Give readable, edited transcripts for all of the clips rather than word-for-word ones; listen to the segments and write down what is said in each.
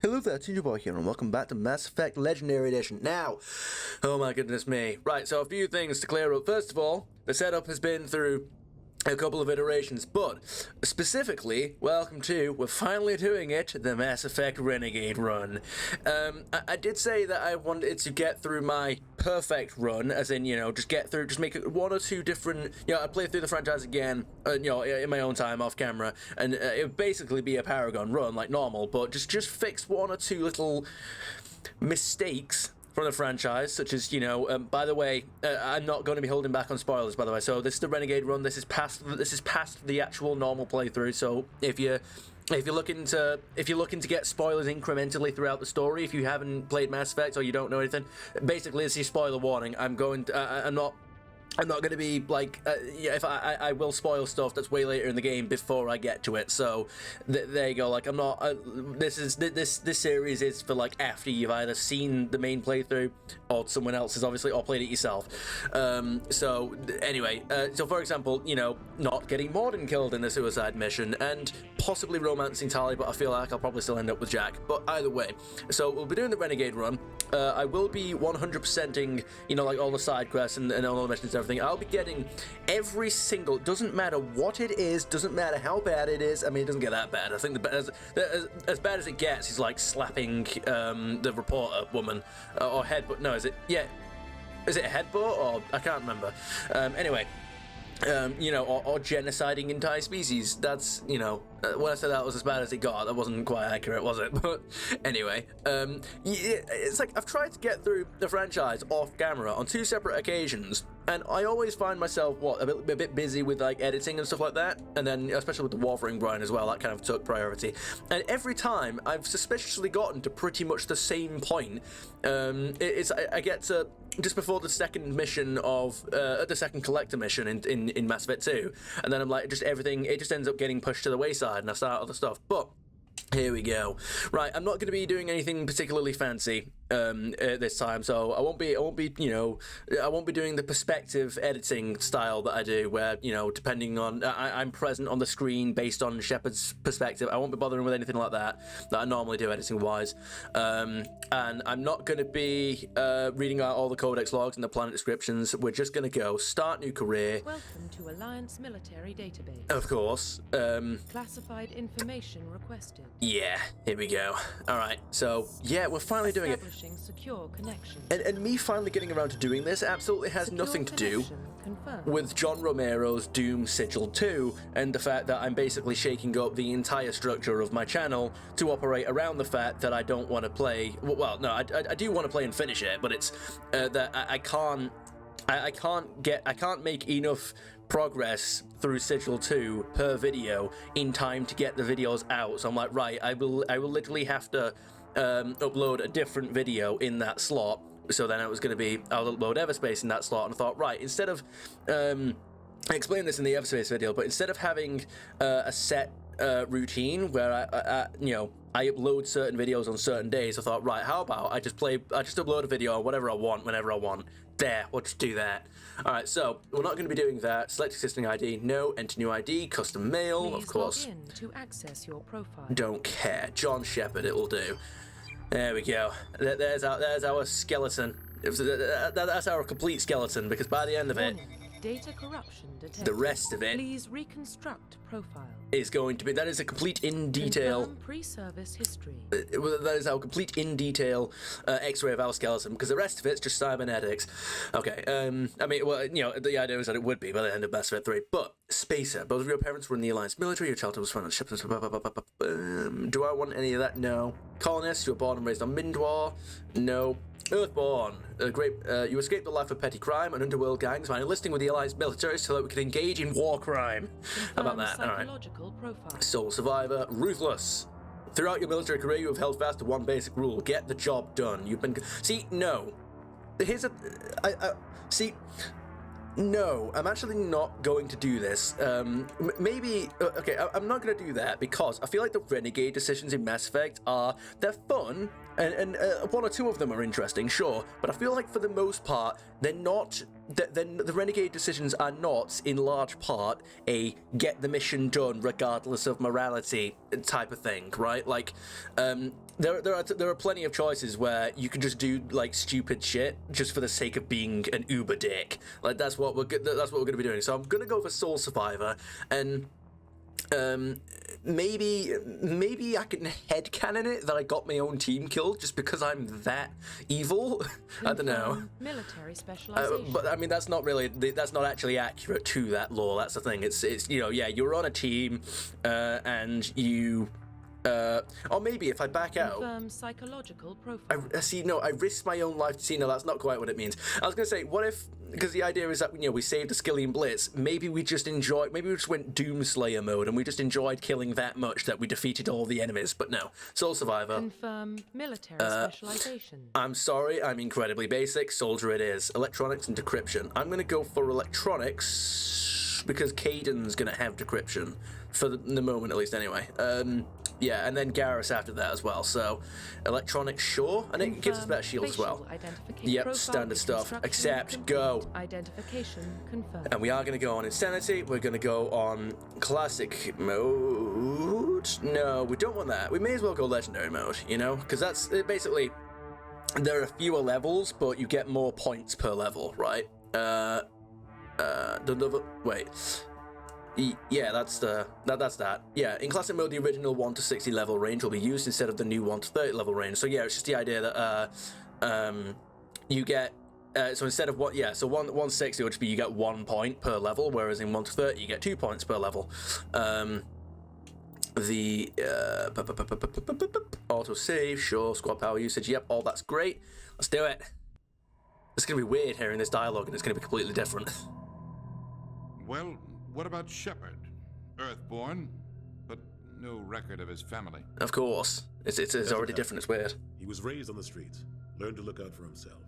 Hello there, Ginger Boy here, and welcome back to Mass Effect Legendary Edition. Now, oh my goodness me. Right, so a few things to clear up. First of all, the setup has been through a couple of iterations, but specifically, welcome to, we're finally doing it, the Mass Effect Renegade run. I did say that I wanted to get through my perfect run, as in, just get through, just make it one or two different, I'd play through the franchise again, in my own time, off camera, and it would basically be a Paragon run, like normal, but just fix one or two little mistakes from the franchise, such as, by the way, I'm not going to be holding back on spoilers, by the way, so this is the Renegade run, this is past the actual normal playthrough, so if you're looking to get spoilers incrementally throughout the story, if you haven't played Mass Effect or you don't know anything, basically it's your spoiler warning. I'm not going to be like, if I will spoil stuff that's way later in the game before I get to it. So there you go. Like I'm not. This series is for like after you've either seen the main playthrough or someone else's, obviously, or played it yourself. So anyway, so for example, not getting Morden killed in the suicide mission and possibly romancing Tali, but I feel like I'll probably still end up with Jack. But either way, so we'll be doing the Renegade run. I will be 100%ing, like all the side quests and all the missions and everything. I'll be getting every single, doesn't matter what it is, doesn't matter how bad it is. I mean, it doesn't get that bad. I think as bad as it gets is like slapping the reporter woman or headbutt. No, is it a headbutt or I can't remember. Anyway. Or genociding entire species. That's, when I said that was as bad as it got, that wasn't quite accurate, was it? But anyway, it's like I've tried to get through the franchise off camera on two separate occasions, and I always find myself, a bit busy with like editing and stuff like that, and then especially with the Warframe grind as well, that kind of took priority. And every time I've suspiciously gotten to pretty much the same point. I get to just before the second mission of the second collector mission in Mass Effect 2, and then I'm like, it just ends up getting pushed to the wayside, and I start other stuff. But here we go. Right, I'm not going to be doing anything particularly fancy this time, so I won't be doing the perspective editing style that I do, where depending on I'm present on the screen based on Shepard's perspective. I won't be bothering with anything like that I normally do editing wise, and I'm not going to be reading out all the codex logs and the planet descriptions. We're just going to go start new career. Welcome to Alliance Military Database. Of course. Classified information requested. Yeah, here we go. Alright, so yeah, we're finally doing it. Secure connection. And me finally getting around to doing this absolutely has nothing to do with John Romero's Doom Sigil 2 and the fact that I'm basically shaking up the entire structure of my channel to operate around the fact that I don't want to play. Well, no, I do want to play and finish it, but it's that I can't make enough progress through Sigil 2 per video in time to get the videos out. So I'm like, right, I will literally have to upload a different video in that slot. So then it was going to be, I'll upload Everspace in that slot, and I thought, right, instead of I explained this in the Everspace video, but instead of having a set routine where I upload certain videos on certain days, I thought, right, how about I just upload a video on whatever I want, whenever I want. There, we'll just do that. Alright, so we're not going to be doing that. Select existing ID, no. Enter new ID, custom mail, of course. Log in to access your profile. Don't care. John Shepard, it'll do. There we go. There's our skeleton. That's our complete skeleton, because by the end of it, data corruption detected. The rest of it, please reconstruct profile. Is going to be, that is a complete in detail. Confirm pre-service history. That is our complete in detail X-ray of our skeleton, because the rest of it's just cybernetics. Okay, I mean, well, the idea is that it would be by the end of Mass Effect 3. But Spacer, both of your parents were in the Alliance military. Your childhood was found on ships. Do I want any of that? No. Colonists, you were born and raised on Mindwar. No. Earthborn, you escaped the life of petty crime and underworld gangs by enlisting with the Alliance military so that we could engage in war crime. How about that? All right. Profile. Sole survivor, ruthless. Throughout your military career, you have held fast to one basic rule: get the job done. You've been no. No, I'm actually not going to do this. Maybe, okay, I'm not going to do that because I feel like the Renegade decisions in Mass Effect they're fun, and one or two of them are interesting, sure, but I feel like for the most part, they're not, the Renegade decisions are not, in large part, a get the mission done regardless of morality type of thing, right? Like, there are plenty of choices where you can just do like stupid shit just for the sake of being an uber dick. Like that's what we're gonna be doing. So I'm gonna go for Soul Survivor, and maybe I can headcanon it that I got my own team killed just because I'm that evil. I don't know. Military specialization. But I mean, that's not actually accurate to that lore. That's the thing. It's yeah, you're on a team, and you. Or maybe if I back out. Confirm psychological profile. I risked my own life to see. No, that's not quite what it means. I was gonna say, what if? Because the idea is that we saved a Skillian Blitz. Maybe we just went Doomslayer mode, and we just enjoyed killing that much that we defeated all the enemies. But no, Soul Survivor. Confirm military specialization. I'm sorry, I'm incredibly basic. Soldier it is. Electronics and decryption. I'm gonna go for electronics because Caden's gonna have decryption for the moment, at least. Anyway. Yeah, and then Garrus after that as well. So, electronics, sure, and it gives us better shield as well. Yep, standard stuff. Accept, go. Identification confirmed. And we are going to go on Insanity. We're going to go on Classic mode. No, we don't want that. We may as well go Legendary mode, because that's basically there are fewer levels, but you get more points per level, right? Wait. Yeah, that's that. Yeah, in Classic mode, the original 1 to 60 level range will be used instead of the new 1 to 30 level range. So yeah, it's just the idea that you get so instead of 160 would just be you get 1 point per level, whereas in 1 to 30 you get 2 points per level. The auto save, sure, squad power usage, yep, all that's great. Let's do it. It's gonna be weird hearing this dialogue, and it's gonna be completely different. Well. What about Shepard? Earthborn, but no record of his family. Of course. It's already different, it's weird. He was raised on the streets, learned to look out for himself.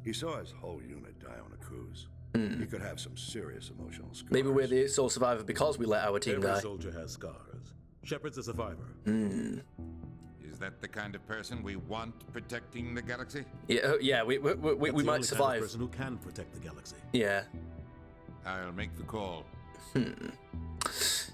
He saw his whole unit die on a cruise. He could have some serious emotional scars. Maybe we're the sole survivor because we let our team die. Every soldier has scars. Shepard's a survivor. Is that the kind of person we want protecting the galaxy? Yeah, we might survive. Kind of person who can protect the galaxy. Yeah. I'll make the call.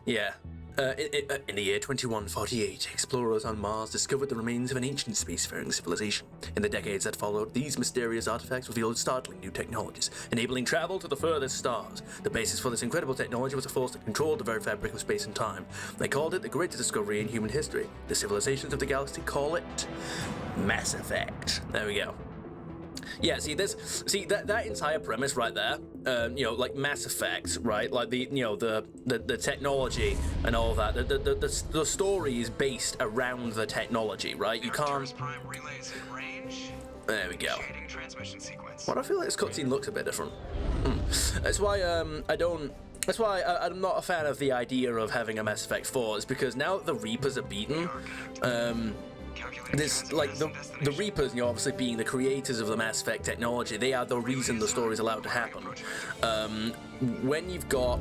Yeah. In the year 2148, explorers on Mars discovered the remains of an ancient spacefaring civilization. In the decades that followed, these mysterious artifacts revealed startling new technologies, enabling travel to the furthest stars. The basis for this incredible technology was a force that controlled the very fabric of space and time. They called it the greatest discovery in human history. The civilizations of the galaxy call it Mass Effect. There we go. Yeah, that entire premise right there, like Mass Effect, right? Like the technology and all that. The story is based around the technology, right? You can't. Prime relays in range. There we go. Transmission sequence. Well, I feel like this cutscene looks a bit different. That's why That's why I'm not a fan of the idea of having a Mass Effect 4. Is because now that the Reapers are beaten, there's like the Reapers, obviously being the creators of the Mass Effect technology, they are the reason the story is allowed to happen. When you've got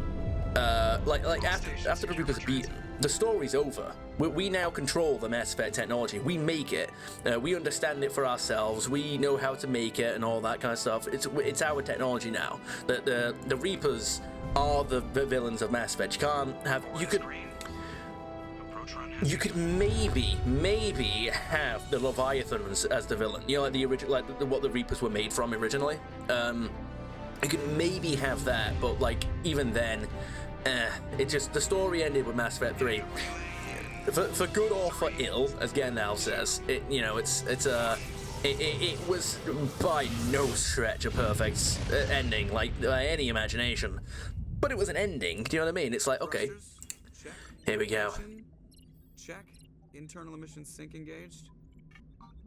after the Reapers are beaten, the story's over. We now control the Mass Effect technology. We make it. We understand it for ourselves. We know how to make it and all that kind of stuff. It's our technology now. The Reapers are the villains of Mass Effect. You could maybe have the Leviathans as the villain. Like the original, what the Reapers were made from originally. You could maybe have that, but like even then, the story ended with Mass Effect 3. For good or for ill, as Gandalf says, it was by no stretch a perfect ending, like by any imagination. But it was an ending. Do you know what I mean? It's like, okay, here we go. Check. Internal emissions sync engaged.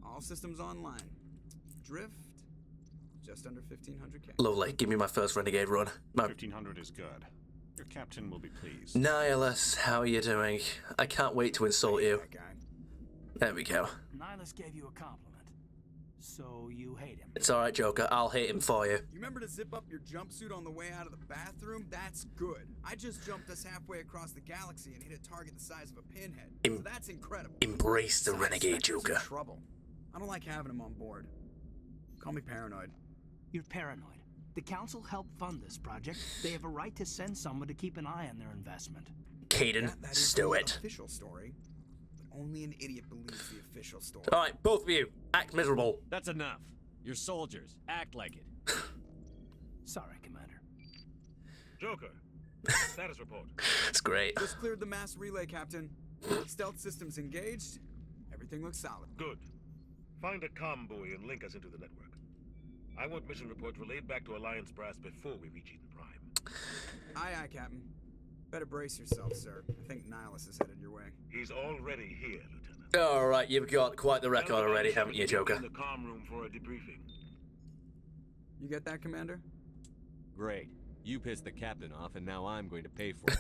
All systems online. Drift. Just under 1500K. Lovely. Give me my first Renegade run. 1500 is good. Your captain will be pleased. Nihilus, how are you doing? I can't wait to insult you. There we go. Nihilus gave you a compliment. So you hate him. It's alright, Joker. I'll hate him for you. You remember to zip up your jumpsuit on the way out of the bathroom? That's good. I just jumped us halfway across the galaxy and hit a target the size of a pinhead. So that's incredible. Embrace the Renegade, Joker. Trouble. I don't like having him on board. Call me paranoid. You're paranoid. The council helped fund this project. They have a right to send someone to keep an eye on their investment. Caden, stow it. Official story. Only an idiot believes the official story. All right, both of you, act miserable. That's enough. You're soldiers. Act like it. Sorry, Commander. Joker, status report. It's great. Just cleared the mass relay, Captain. Stealth systems engaged. Everything looks solid. Good. Find a comm buoy and link us into the network. I want mission reports relayed back to Alliance Brass before we reach Eden Prime. Aye, Captain. Better brace yourself, sir. I think Nihilus is headed your way. He's already here, Lieutenant. All right, you've got quite the record already, haven't you, Joker? In the comm room for a debriefing. You get that, Commander? Great. You pissed the captain off, and now I'm going to pay for it.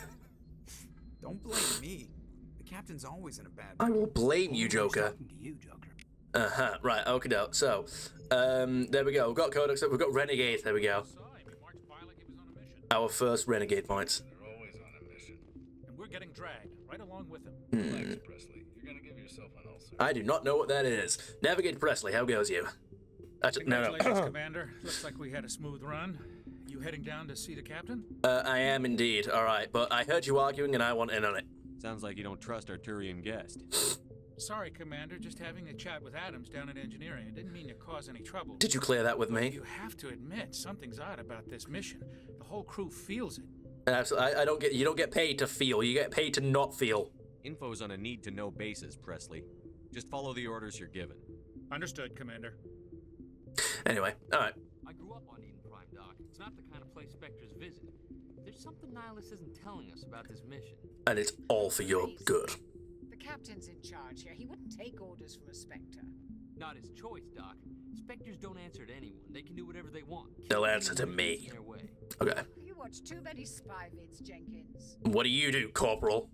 Don't blame me. The captain's always in a bad I mood. will blame you, Joker. Talking to you, Joker. Uh-huh, right, okay, no. So, there we go. We've got Codex, we've got Renegade, there we go. Our first Renegade points. They're always on a mission. And we're getting dragged right along with him. Relax, Presley. You're gonna give yourself an ulcer. I do not know what that is. Navigate Presley, how goes you? Congratulations, Commander. Looks like we had a smooth run. You heading down to see the captain? I am indeed, alright, but I heard you arguing and I want in on it. Sounds like you don't trust our Turian guest. Sorry, Commander. Just having a chat with Adams down at engineering. I didn't mean to cause any trouble. Did you clear that with But me? you have to admit, something's odd about this mission. The whole crew feels it. Absolutely. You don't get paid to feel, you get paid to not feel. Info's on a need-to-know basis, Presley. Just follow the orders you're given. Understood, Commander. Anyway, alright. I grew up on Eden Prime, Doc. It's not the kind of place Spectres visit. There's something Nihilus isn't telling us about this mission. And it's all for your good. The captain's in charge here. He wouldn't take orders from a Spectre. Not his choice, Doc. Spectres don't answer to anyone. They can do whatever they want. They'll answer to me. Their way. Okay. You watch too many spy vids, Jenkins. What do you do, Corporal?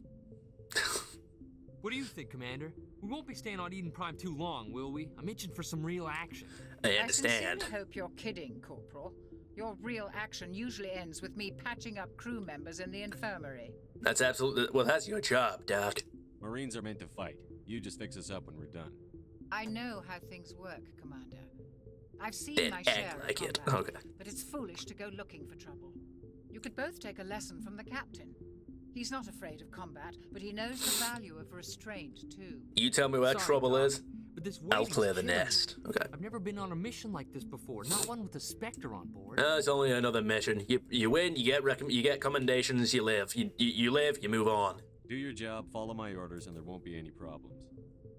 What do you think, Commander? We won't be staying on Eden Prime too long, will we? I'm itching for some real action. I understand. I sincerely hope you're kidding, Corporal. Your real action usually ends with me patching up crew members in the infirmary. That's absolutely... Well, that's your job, Doc. Marines are meant to fight. You just fix us up when we're done. I know how things work, Commander. I've seen Then my act share like of it. combat, Okay. but it's foolish to go looking for trouble. You could both take a lesson from the captain. He's not afraid of combat, but he knows the value of restraint, too. You tell me where Sorry, trouble Doc, is, but this I'll waiting's clear the killing me. nest. Okay. I've never been on a mission like this before, not one with a Spectre on board. It's only another mission. You win, you get commendations, you live. You live, you move on. Do your job, follow my orders, and there won't be any problems.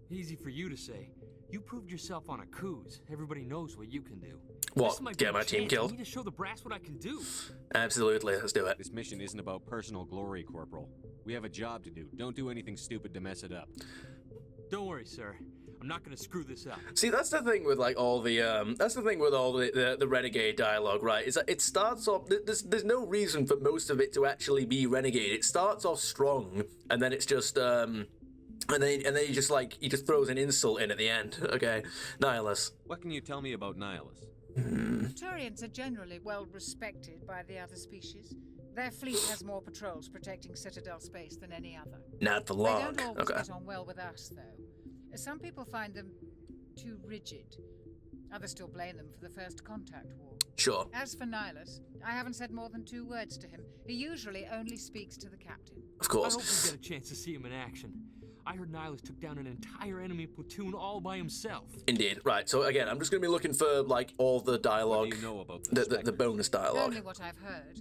Easy for you to say. You proved yourself on a cruise. Everybody knows what you can do. What, This might get be a my team chance. killed? I need to show the brass what I can do. Absolutely, let's do it. This mission isn't about personal glory, Corporal. We have a job to do. Don't do anything stupid to mess it up. Don't worry, sir. I'm not gonna screw this up. See, that's the thing with like all the that's the thing with all the Renegade dialogue, right? Is that it starts off. There's no reason for most of it to actually be Renegade. It starts off strong, and then it's just and then he just throws an insult in at the end. Okay, Nihilus. What can you tell me about Nihilus? Turians are generally well respected by the other species. Their fleet has more patrols protecting Citadel space than any other. Not for They long. don't always Okay. get on well with us, though. Some people find them too rigid. Others still blame them for the First Contact War. Sure. As for Nihilus, I haven't said more than 2 words to him. He usually only speaks to the captain. Of I course. hope we get a chance to see him in action. I heard Nihilus took down an entire enemy platoon all by himself. Indeed. Right. So again, I'm just gonna be looking for like all the dialogue, What do you know about the bonus dialogue. Only what I've heard.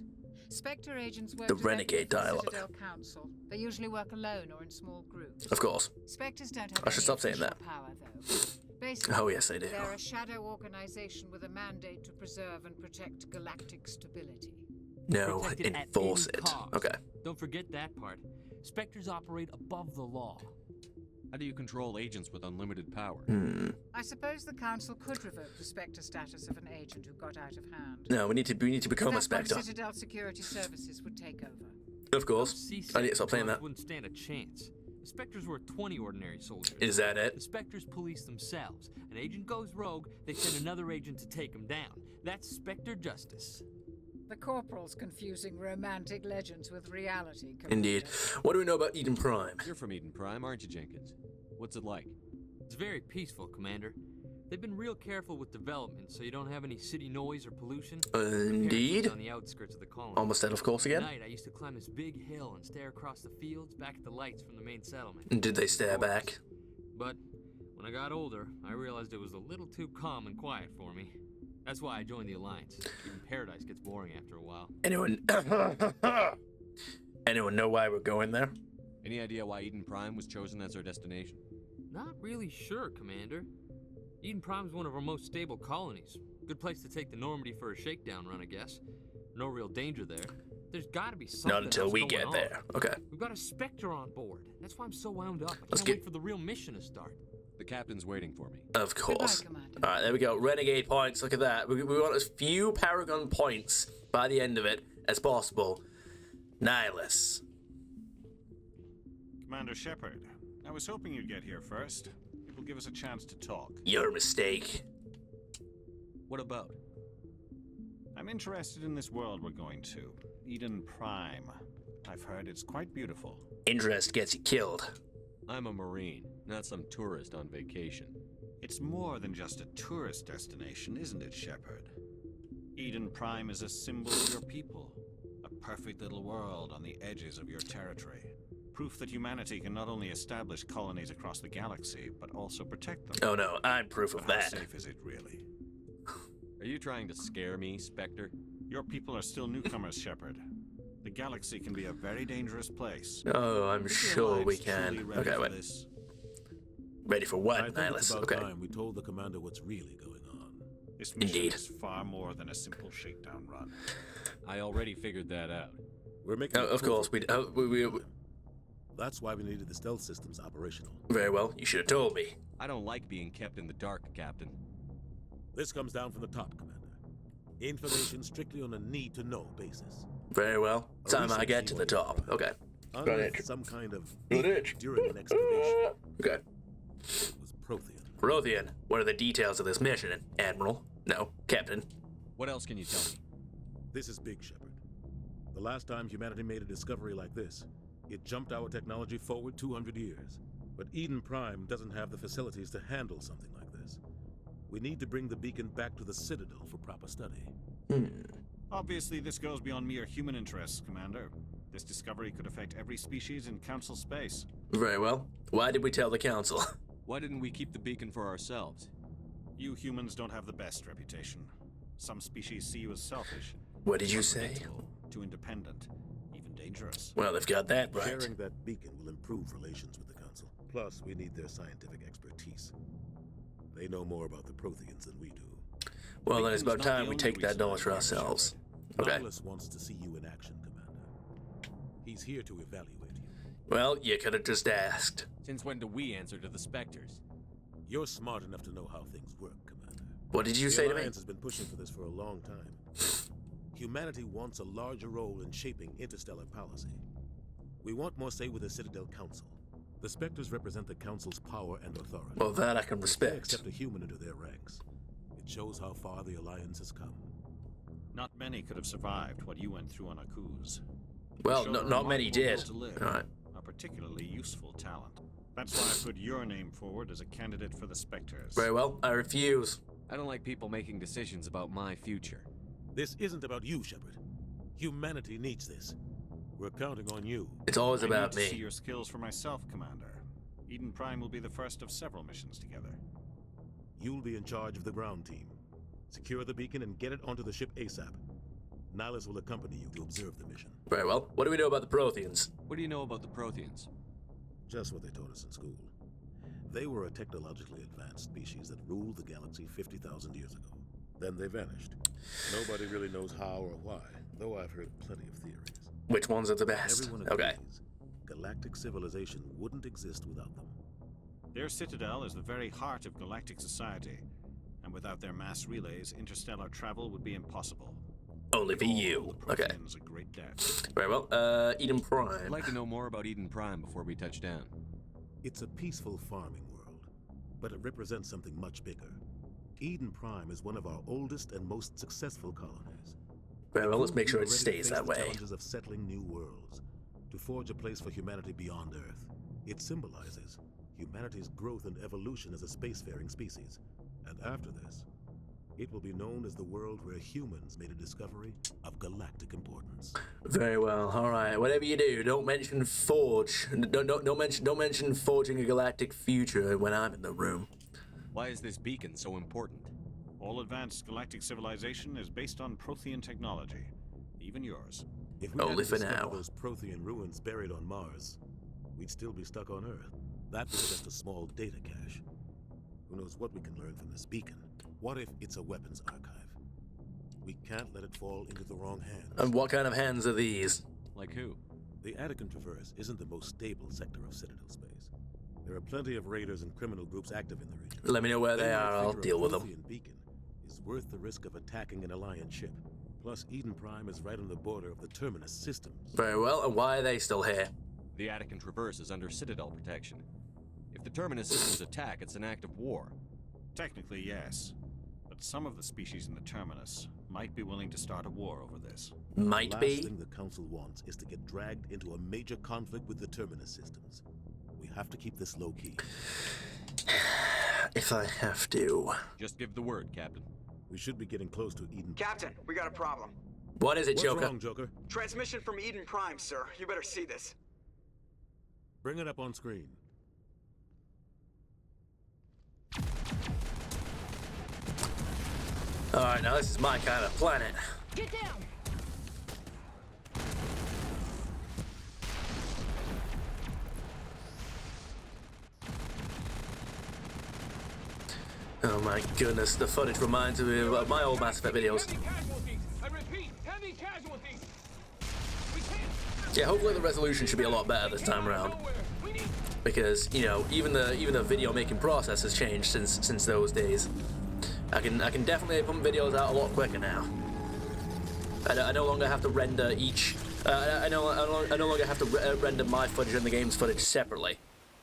Spectre agents work The directly Renegade with the dialogue. Citadel Council. They usually work alone or in small groups. Of course. Spectres don't have I should any stop saying official that. power, though. Basically, Oh, yes, they do. They're a shadow organization with a mandate to preserve and protect galactic stability. No, Protected at enforce any it. cost. Okay. Don't forget that part. Spectres operate above the law. How do you control agents with unlimited power? I suppose the Council could revoke the Spectre status of an agent who got out of hand. No, we need to become a That's when Spectre. Citadel Security Services would take over. Of course. I need to stop playing that. Wouldn't stand a chance. The Spectres were 20 ordinary soldiers. Is that it? The Spectres police themselves. An agent goes rogue, they send another agent to take him down. That's Spectre justice. The Corporal's confusing romantic legends with reality. Commander. Indeed. What do we know about Eden Prime? You're from Eden Prime, aren't you, Jenkins? What's it like? It's very peaceful, Commander. They've been real careful with development, so you don't have any city noise or pollution. Indeed. On the outskirts of the colony. Almost dead, of course, again. At night, I used to climb this big hill and stare across the fields back at the lights from the main settlement. Did they stare back? But when I got older, I realized it was a little too calm and quiet for me. That's why I joined the Alliance. Even paradise gets boring after a while. Anyone know why we're going there? Any idea why Eden Prime was chosen as our destination? Not really sure, Commander. Eden Prime's one of our most stable colonies. Good place to take the Normandy for a shakedown run, I guess. No real danger there. There's gotta be something Not until else we going get on. there. Okay. We've got a Spectre on board. That's why I'm so wound up. I Let's can't wait for the real mission to start. The captain's waiting for me. Of course. Alright, there we go. Renegade points. Look at that. We want as few Paragon points by the end of it as possible. Nihilus. Commander Shepard, I was hoping you'd get here first. It will give us a chance to talk. Your mistake. What about? I'm interested in this world we're going to. Eden Prime. I've heard it's quite beautiful. Interest gets you killed. I'm a Marine, not some tourist on vacation. It's more than just a tourist destination, isn't it, Shepard? Eden Prime is a symbol of your people. A perfect little world on the edges of your territory. Proof that humanity can not only establish colonies across the galaxy, but also protect them. Oh no, I'm proof of But that. how safe is it really? Are you trying to scare me, Spectre? Your people are still newcomers, Shepard. The galaxy can be a very dangerous place. Oh, I'm Is the sure we Alliance can. truly ready Okay, for wait. this? Ready for what, I think it's Nihilus? about Okay. time we told the commander what's really going on. This mission Indeed. is far more than a simple shakedown run. I already figured that out. We're making. Of course, we That's why we needed the stealth systems operational. Very well. You should have told me. I don't like being kept in the dark, Captain. This comes down from the top, Commander. Information strictly on a need-to-know basis. Very well. Time I get to the top. Okay. Got Unless it. some kind of Good itch. during an excavation. Okay. It was Prothean. Prothean, what are the details of this mission, Admiral? No, Captain. What else can you tell me? This is big, Shepard. The last time humanity made a discovery like this, it jumped our technology forward 200 years. But Eden Prime doesn't have the facilities to handle something like this. We need to bring the beacon back to the Citadel for proper study. Obviously, this goes beyond mere human interests, Commander. This discovery could affect every species in Council space. Very well. Why did we tell the Council? Why didn't we keep the beacon for ourselves? You humans don't have the best reputation. Some species see you as selfish. What did you say? Too independent, even dangerous. Well, they've got that right. Sharing that beacon will improve relations with the Council. Plus, we need their scientific expertise. They know more about the Protheans than we do. Well, then it's about time we take that knowledge for ourselves. Okay. Nihilus wants to see you in action, Commander. He's here to evaluate you. Well, you could have just asked. Since when do we answer to the Spectres? You're smart enough to know how things work, Commander. What did you the say to me? Alliance has been pushing for this for a long time. Humanity wants a larger role in shaping interstellar policy. We want more say with the Citadel Council. The Spectres represent the Council's power and authority. Well, that I can If they respect. accept a human into their ranks, it shows how far the Alliance has come. Not many could have survived what you went through on Akuz. Well, You showed a not many remarkable will did. to live, All right. a particularly useful talent. That's why I put your name forward as a candidate for the Spectres. Very well. I refuse. I don't like people making decisions about my future. This isn't about you, Shepard. Humanity needs this. We're counting on you. It's always I about need to see me. your skills for myself, Commander. Eden Prime will be the first of several missions together. You'll be in charge of the ground team. Secure the beacon and get it onto the ship ASAP. Nihilus will accompany you to observe the mission. Very well. What do we know about the Protheans? What do you know about the Protheans? Just what they taught us in school. They were a technologically advanced species that ruled the galaxy 50,000 years ago. Then they vanished. Nobody really knows how or why, though I've heard plenty of theories. Which ones are the best? Everyone Okay. agrees galactic civilization wouldn't exist without them. Their citadel is the very heart of galactic society, and without their mass relays, interstellar travel would be impossible. Only for you. Okay. Protheans a great debt. Very well. Eden I'd Prime. like to know more about Eden Prime before we touch down. It's a peaceful farming world, but it represents something much bigger. Eden Prime is one of our oldest and most successful colonies. Very well, let's make sure it We're ready to stays face that the way. Challenges of settling new worlds, to forge a place for humanity beyond Earth. It symbolizes humanity's growth and evolution as a spacefaring species. And after this, It will be known as the world where humans made a discovery of galactic importance. Very well. All right. Whatever you do, don't mention forge. Don't mention forging a galactic future when I'm in the room. Why is this beacon so important? All advanced galactic civilization is based on Prothean technology, even yours. If we Only hadn't for discovered now. those Prothean ruins buried on Mars, we'd still be stuck on Earth. That was just a small data cache. Who knows what we can learn from this beacon? What if it's a weapons archive? We can't let it fall into the wrong hands. And what kind of hands are these? Like who? The Attican Traverse isn't the most stable sector of Citadel space. There are plenty of raiders and criminal groups active in the region. Let me know where they are. I'll figure a deal with them. Prothean beacon is worth the risk of attacking an Alliance ship. Plus, Eden Prime is right on the border of the Terminus systems. Very well. And why are they still here? The Attican Traverse is under Citadel protection. If the Terminus systems attack, it's an act of war. Technically, yes. But some of the species in the Terminus might be willing to start a war over this. Might the be. last thing the Council wants is to get dragged into a major conflict with the Terminus systems. We have to keep this low-key. If I have to. Just give the word, Captain. We should be getting close to Eden. Captain, we got a problem. What is it, What's Joker? wrong, Joker? Transmission from Eden Prime, sir. You better see this. Bring it up on screen. Alright, now this is my kind of planet. Get down! Oh my goodness, the footage reminds me of my old Mass Effect videos. I repeat, heavy casualties. Yeah, hopefully the resolution should be a lot better this time around. Because, you know, even the video making process has changed since those days. I can definitely pump videos out a lot quicker now. I no longer have to render each. I no longer have to render my footage and the game's footage separately.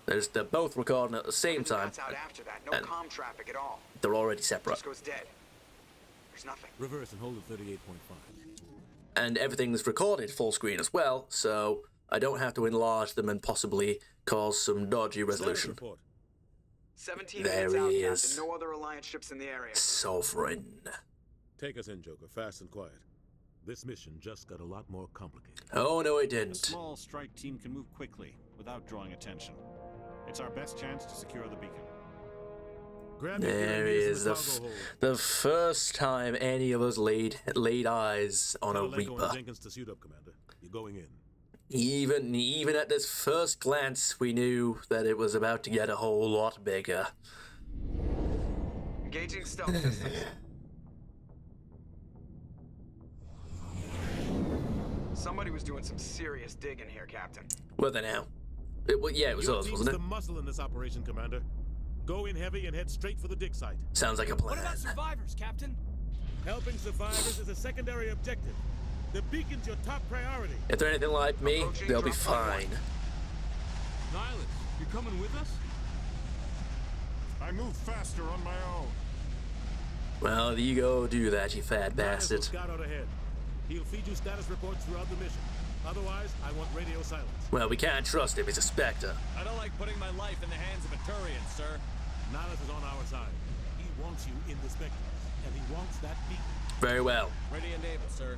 They're both recording at the same time. Out after that. No comm traffic at all. They're already separate. Just goes dead. There's nothing. Reverse and hold at 38.5. And everything's recorded full screen as well, so I don't have to enlarge them and possibly cause some dodgy resolution. 17 There minutes out, he Captain. is. No other Alliance ships in the area. Sovereign. Take us in, Joker, fast and quiet. This mission just got a lot more complicated. Oh, no, it A didn't. small strike team can move quickly without drawing attention. It's our best chance to secure the beacon. Grab your There gear he and use is, the the, cargo hold. the first time any of us laid eyes on a Tell Leko Reaper. and Jenkins to suit up, Commander. You're going in. Even at this first glance, we knew that it was about to get a whole lot bigger. Engaging stealth systems. Somebody was doing some serious digging here, Captain. Were they now? Yeah, it was Your us, team's wasn't the it? muscle in this operation, Commander. Go in heavy and head straight for the dig site. Sounds like a plan. survivors, Captain? Helping survivors is a secondary objective. The beacon's your top priority. If they're anything like me, Approaching they'll be drop point fine. Nihilus, you coming with us? I move faster on my own. Well, you go do that, you fat Nihilus will bastard. scout out ahead. He'll feed you status reports throughout the mission. Otherwise, I want radio silence. Well, we can't trust him, he's a Spectre. I don't like putting my life in the hands of a Turian, sir. Nihilus is on our side. He wants you in the Spectres, and he wants that beacon. Very well. Ready and able, sir.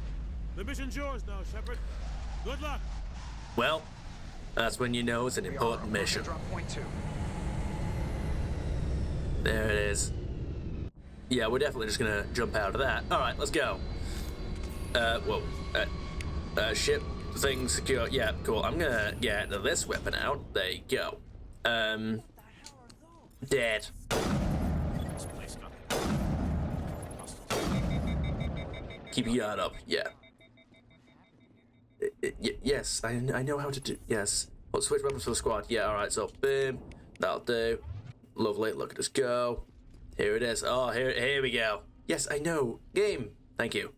The mission's yours now, Shepard. Good luck. Well, that's when you know it's an important mission. Drop point 2. There it is. Yeah, we're definitely just gonna jump out of that. Alright, let's go. Whoa. Ship thing secure. Yeah, cool. I'm gonna get this weapon out. There you go. Dead. Keep your guard up. Yeah. Yes, I know how to do. Yes. Well, switch weapons for the squad. Yeah, alright, so boom. That'll do. Lovely. Look at us go. Here it is. Oh, here we go. Yes, I know. Game. Thank you.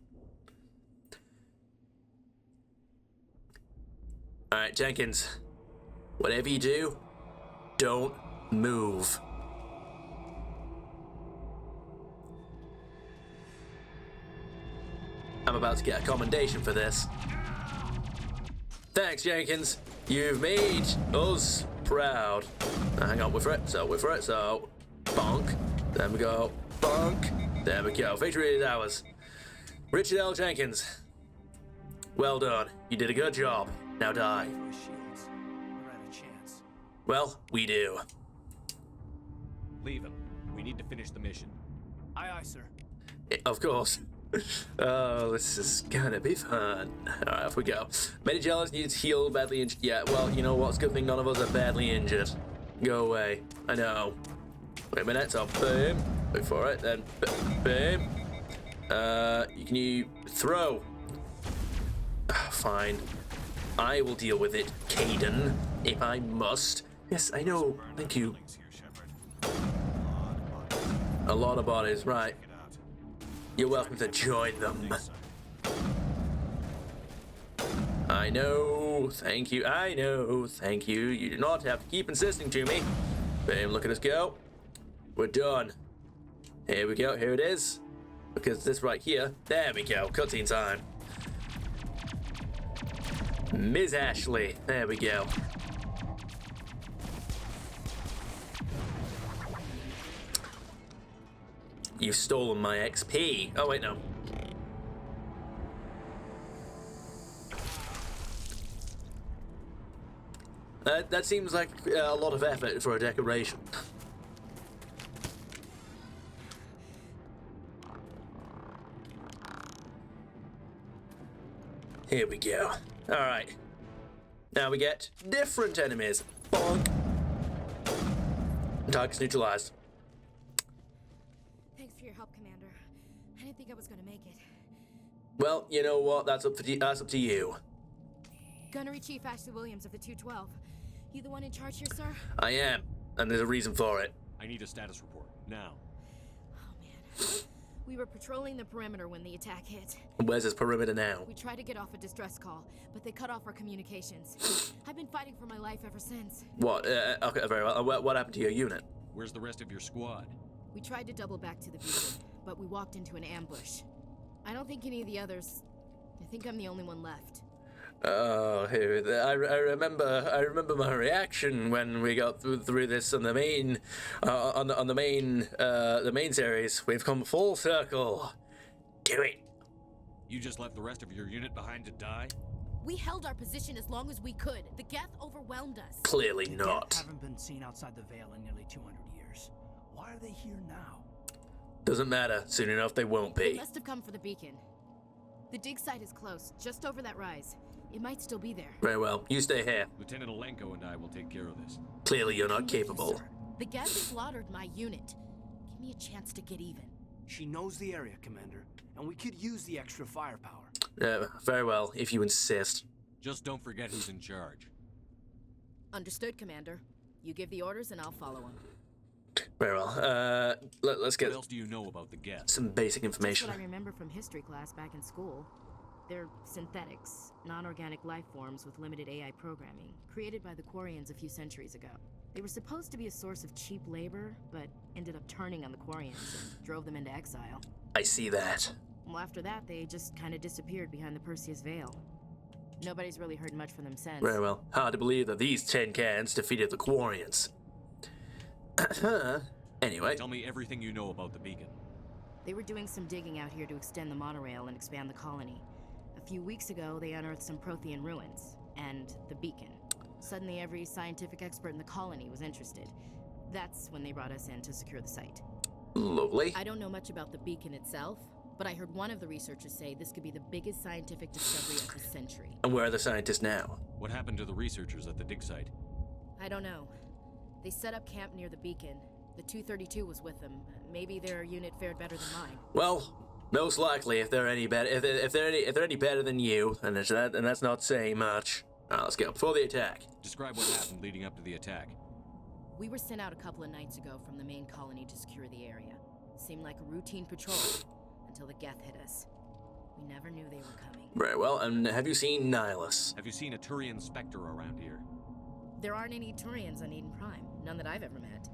Alright, Jenkins. Whatever you do, don't move. I'm about to get a commendation for this. Thanks, Jenkins. You've made us proud. Now, hang on, we're for it. So, bonk. Then we go, bonk. There we go. Victory is ours. Richard L. Jenkins. Well done. You did a good job. Now die. Shields. We're out of chance. Well, we do. Leave him. We need to finish the mission. Aye, aye, sir. Of course. Oh, this is gonna be fun. Alright, off we go. Many jealous needs heal badly injured. Yeah, well, you know what? It's a good thing none of us are badly injured. Go away. I know. Wait a minute, so boom. Wait for it, then boom. You throw. Fine. I will deal with it, Caden, if I must. Yes, I know. Thank you. A lot of bodies, right. You're welcome to join them. I know. Thank you. I know. Thank you. You do not have to keep insisting to me. Bam, look at us go. We're done. Here we go. Here it is. Because this right here. There we go. Cutscene time. Ms. Ashley. There we go. You've stolen my XP. Oh, wait, no. That seems like a lot of effort for a decoration. Here we go. Alright. Now we get different enemies. Bonk. Target's neutralized. Thanks for your help, Commander. I didn't think I was gonna make it. Well, you know what? That's up to you. Gunnery Chief Ashley Williams of the 212. You the one in charge here, sir? I am, and there's a reason for it. I need a status report, now. Oh, man. We were patrolling the perimeter when the attack hit. Where's this perimeter now? We tried to get off a distress call, but they cut off our communications. I've been fighting for my life ever since. What? Okay, very well. What happened to your unit? Where's the rest of your squad? We tried to double back to the beacon, but we walked into an ambush. I don't think any of the others... I think I'm the only one left. Oh, I remember my reaction when we got through this on the main, the main series. We've come full circle. Do it. You just left the rest of your unit behind to die? We held our position as long as we could. The Geth overwhelmed us. Clearly not. The Geth haven't been seen outside the Veil in nearly 200 years. Why are they here now? Doesn't matter. Soon enough, they won't be. They must have come for the beacon. The dig site is close, just over that rise. It might still be there. Very well. You stay here. Lieutenant Alenko and I will take care of this. Clearly, you're not capable. The Geth slaughtered my unit. Give me a chance to get even. She knows the area, Commander, and we could use the extra firepower. Very well, if you insist. Just don't forget who's in charge. Understood, Commander. You give the orders and I'll follow them. Very well. Let's get... What else do you know about the Geth? Some basic information. That's what I remember from history class back in school. They're synthetics, non-organic life forms with limited AI programming, created by the Quarians a few centuries ago. They were supposed to be a source of cheap labor, but ended up turning on the Quarians and drove them into exile. I see that. Well, after that, they just kind of disappeared behind the Perseus Veil. Nobody's really heard much from them since. Very well. Hard to believe that these tin cans defeated the Quarians. Anyway. Tell me everything you know about the beacon. They were doing some digging out here to extend the monorail and expand the colony. A few weeks ago, they unearthed some Prothean ruins, and the beacon. Suddenly, every scientific expert in the colony was interested. That's when they brought us in to secure the site. Lovely. I don't know much about the beacon itself, but I heard one of the researchers say this could be the biggest scientific discovery of the century. And where are the scientists now? What happened to the researchers at the dig site? I don't know. They set up camp near the beacon. The 232 was with them. Maybe their unit fared better than mine. Well, most likely, if they're any better, if they're any better than you, and that's not saying much. Now let's go before the attack. Describe what happened leading up to the attack. We were sent out a couple of nights ago from the main colony to secure the area. Seemed like a routine patrol until the Geth hit us. We never knew they were coming. Very well. And have you seen Nihilus? Have you seen a Turian Spectre around here? There aren't any Turians on Eden Prime. None that I've ever met.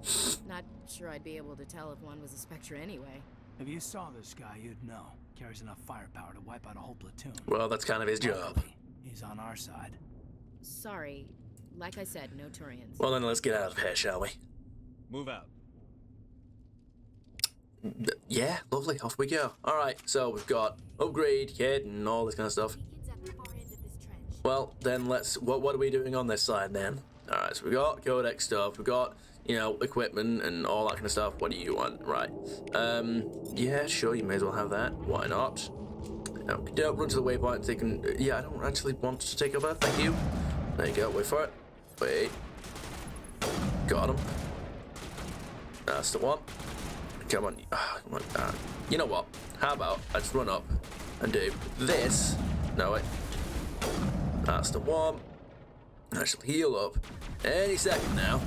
Not sure I'd be able to tell if one was a Spectre anyway. If you saw this guy, you'd know. Carries enough firepower to wipe out a whole platoon. Well, that's kind of his job. He's on our side. Sorry. Like I said, no Turians. Well, then let's get out of here, shall we? Move out. yeah, lovely. Off we go. All right, so we've got upgrade kit and all this kind of stuff. Well, then let's. What are we doing on this side then? All right, so we got codex stuff. We got equipment and all that kind of stuff. What do you want? Right. Yeah, sure. You may as well have that. Why not? Don't run to the waypoint. They can. Yeah, I don't actually want to take over. Thank you. There you go. Wait for it. Wait. Got him. That's the one. Come on. Come on. You know what? How about I just run up and do this? No, wait. That's the one. I shall heal up any second now.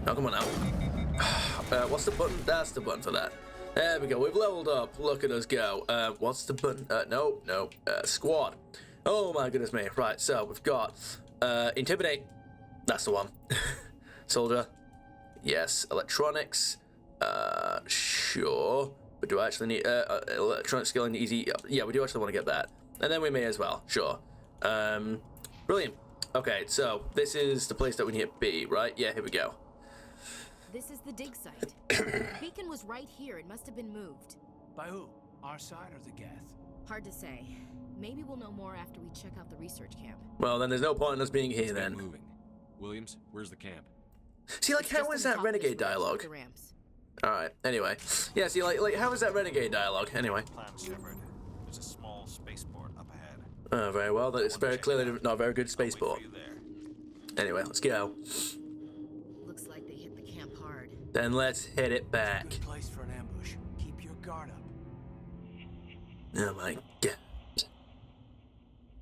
Oh, come on now. What's the button? That's the button for that. There we go. We've leveled up. Look at us go. What's the button? No. Squad. Oh my goodness me. Right. So we've got intimidate. That's the one. Soldier. Yes. Electronics. Sure. But do I actually need electronic skill and easy? Yeah, we do actually want to get that. And then we may as well. Sure. Brilliant. Okay, so this is the place that we need to be, right? Yeah, here we go. This is the dig site. The beacon was right here. It must have been moved. By who? Our side or the Geth? Hard to say. Maybe we'll know more after we check out the research camp. Well, then there's no point in us being here then. Moving. Williams, where's the camp? See, like, how is that Renegade dialogue? Alright, anyway. Yeah, see, like, how is that Renegade dialogue? Anyway. Plan, Shepard. There's a small spaceport up ahead. Oh, very well. That is very clearly not a very good spaceport. Anyway, let's go. Looks like they hit the camp hard. Then let's hit it back. Good place for an ambush. Keep your guard up. Oh my god.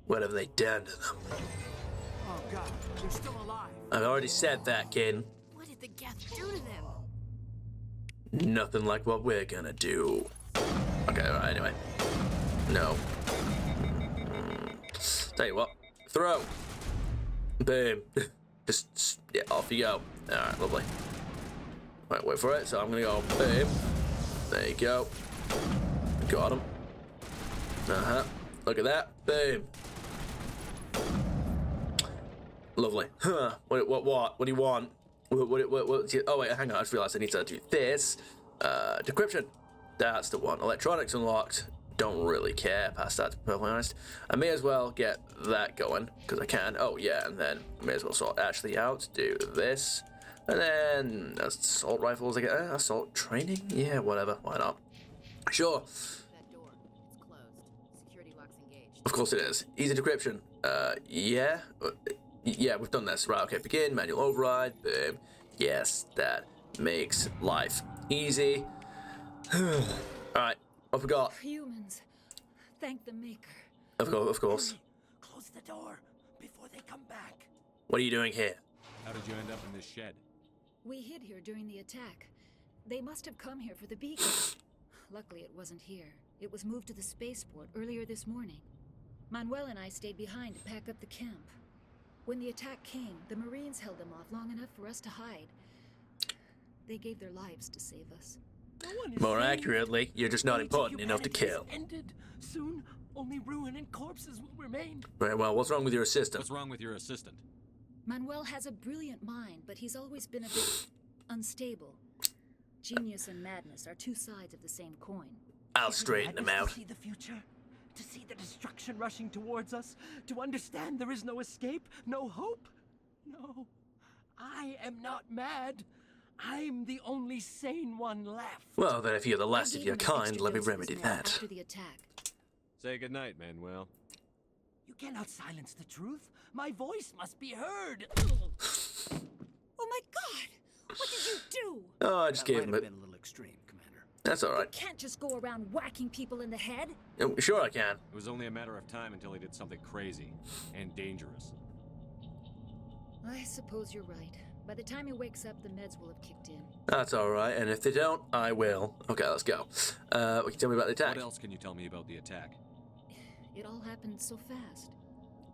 What have they done to them? Oh god, they're still alive. I've already said that, kid. What did the Geth do to them? Nothing like what we're gonna do. Okay, alright, anyway. No. Tell you what. Throw. Boom. Just, yeah, off you go. Alright, lovely. Right, wait for it. So I'm gonna go boom. There you go. Got him. Uh-huh. Look at that. Boom. Lovely. Huh. What do you want? What, oh wait, hang on, I just realized I need to do this. Decryption. That's the one. Electronics unlocked. Don't really care past that, to be perfectly honest. I may as well get that going, because I can. Oh yeah, and then I may as well sort Ashley out, do this. And then assault rifles again. Assault training? Yeah, whatever. Why not? Sure. That door. It's closed. Security lock's engaged. Of course it is. Easy decryption. Yeah. Yeah, we've done this. Right, okay, begin, manual override, boom. Yes, that makes life easy. Alright, what we got? Humans, thank the Maker. Of course. Close the door before they come back. What are you doing here? How did you end up in this shed? We hid here during the attack. They must have come here for the beacon. Luckily, it wasn't here. It was moved to the spaceport earlier this morning. Manuel and I stayed behind to pack up the camp. When the attack came, the Marines held them off long enough for us to hide. They gave their lives to save us. More accurately, you're just not important enough to kill. Ended. Soon, only ruin and corpses will remain. Right, well, what's wrong with your assistant? What's wrong with your assistant? Manuel has a brilliant mind, but he's always been a bit unstable. Genius and madness are two sides of the same coin. I'll straighten them out. To see the future, to see the destruction rushing towards us, to understand there is no escape, no hope. No, I am not mad. I'm the only sane one left. Well, then if you're the last of your kind, let me remedy that. After the attack. Say goodnight, Manuel. You cannot silence the truth. My voice must be heard. Oh my god! What did you do? Oh, I just gave him been a little extreme, Commander. That's all right. You can't just go around whacking people in the head. Oh, sure I can. It was only a matter of time until he did something crazy and dangerous. I suppose you're right. By the time he wakes up, the meds will have kicked in. That's all right, and if they don't, I will. Okay, let's go. What can you tell me about the attack? What else can you tell me about the attack? It all happened so fast.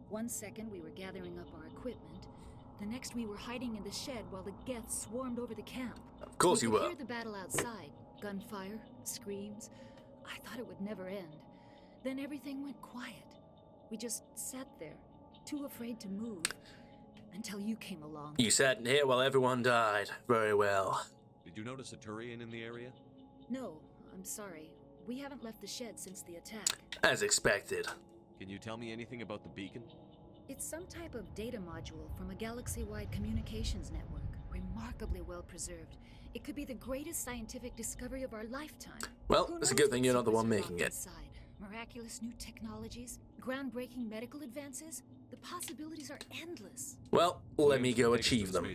1 second we were gathering up our equipment. The next we were hiding in the shed while the Geth swarmed over the camp. Of course you We were. could hear the battle outside. Gunfire, screams. I thought it would never end. Then everything went quiet. We just sat there, too afraid to move. Until you came along. You sat in here while everyone died. Very well. Did you notice a Turian in the area? No, I'm sorry. We haven't left the shed since the attack. As expected. Can you tell me anything about the beacon? It's some type of data module from a galaxy-wide communications network. Remarkably well preserved. It could be the greatest scientific discovery of our lifetime. Well, it's a good thing you're not the one making it. Inside? Miraculous new technologies, groundbreaking medical advances. The possibilities are endless. Well, let me go achieve them.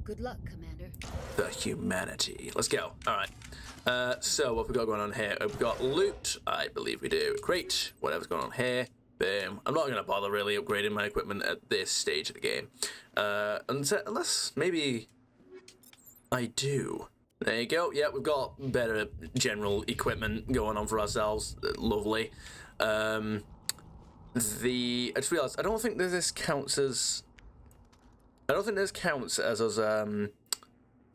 Good luck, Commander. The humanity. Let's go. Alright. So what have we got going on here? We've got loot. I believe we do. Great. Whatever's going on here. Boom. I'm not going to bother really upgrading my equipment at this stage of the game. Unless maybe I do. There you go. Yeah, we've got better general equipment going on for ourselves. Lovely. I just realized I don't think that this counts as... I don't think this counts as us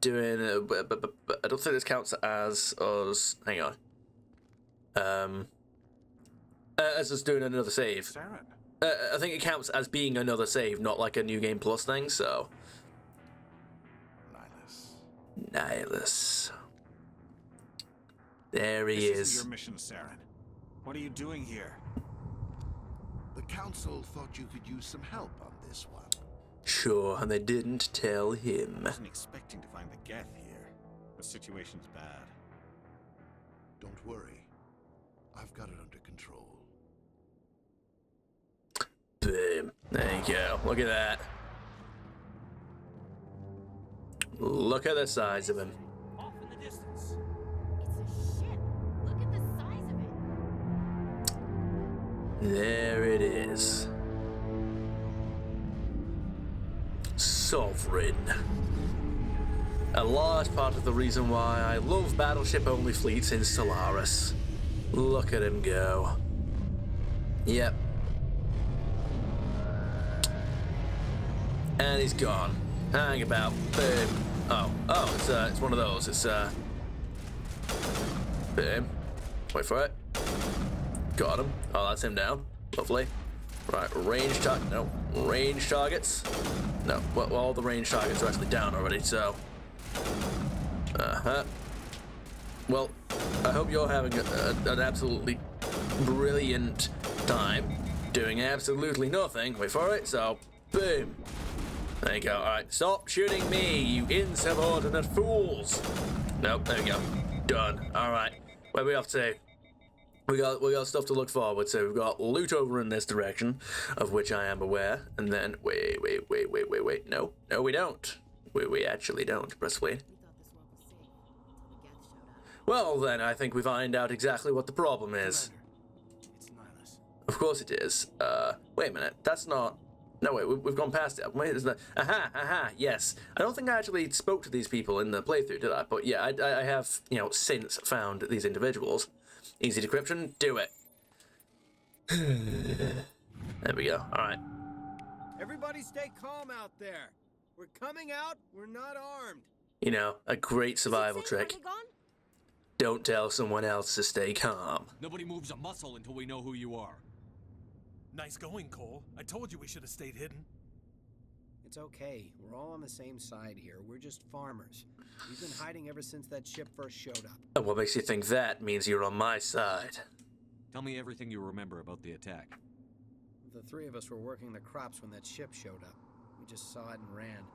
doing... I don't think this counts as us... Hang on. As us doing another save. I think it counts as being another save, not like a New Game Plus thing, so... Nihilus. There he is. This is your mission, Saren. What are you doing here? The Council thought you could use some help on this one. Sure, and they didn't tell him. I wasn't expecting to find the Geth here. The situation's bad. Don't worry. I've got it under control. Boom. There you go. Look at that. Look at the size of him. Off in the distance. It's a ship. Look at the size of it. There it is. Sovereign. A large part of the reason why I love battleship-only fleets in Stellaris. Look at him go. Yep. And he's gone. Hang about. Boom. Oh, it's one of those. It's boom. Wait for it. Got him. Oh, that's him down. Lovely. Right, range targets. No, well, all the range targets are actually down already, so. Well, I hope you're having an absolutely brilliant time doing absolutely nothing. Wait for it, so, boom. There you go. Alright, stop shooting me, you insubordinate fools! Nope, there we go. Done. Alright, where are we off to? We got stuff to look forward to. We've got loot over in this direction, of which I am aware. And then, wait. No, we don't. We actually don't. Press wait. Well, then, I think we find out exactly what the problem is. It's Nihilus. Of course it is. Wait a minute. That's not... No, wait, we've gone past it. Wait, is that... Aha, yes. I don't think I actually spoke to these people in the playthrough, did I? But yeah, I have, since found these individuals. Easy decryption, do it. There we go, alright. Everybody stay calm out there. We're coming out, we're not armed. A great survival trick. Don't tell someone else to stay calm. Nobody moves a muscle until we know who you are. Nice going, Cole. I told you we should have stayed hidden. It's okay. We're all on the same side here. We're just farmers. We've been hiding ever since that ship first showed up. And what makes you think that means you're on my side? Tell me everything you remember about the attack. The three of us were working the crops when that ship showed up. We just saw it and ran.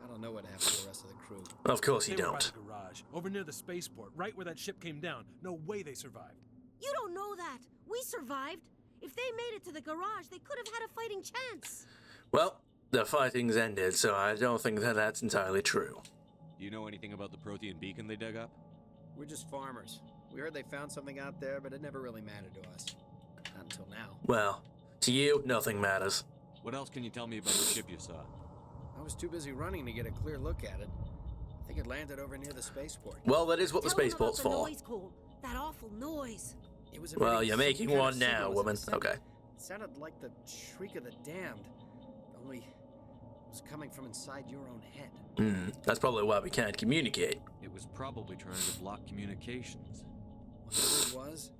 I don't know what happened to the rest of the crew. Of course you They were by don't. the garage, over near the spaceport, right where that ship came down. No way they survived. You don't know that. We survived. If they made it to the garage, they could have had a fighting chance. Well, the fighting's ended, so I don't think that that's entirely true. Do you know anything about the Prothean beacon they dug up? We're just farmers. We heard they found something out there, but it never really mattered to us. Not until now. Well, to you, nothing matters. What else can you tell me about the ship you saw? I was too busy running to get a clear look at it. I think it landed over near the spaceport. Well, that is what the Tell them spaceport's about the for. noise, Cole. That awful noise. It was a Well, very you're making kind one of now, signal, woman. wasn't it? Okay. It sounded like the shriek of the damned, only it was coming from inside your own head. That's probably why we can't communicate. It was probably trying to block communications. Whatever it was,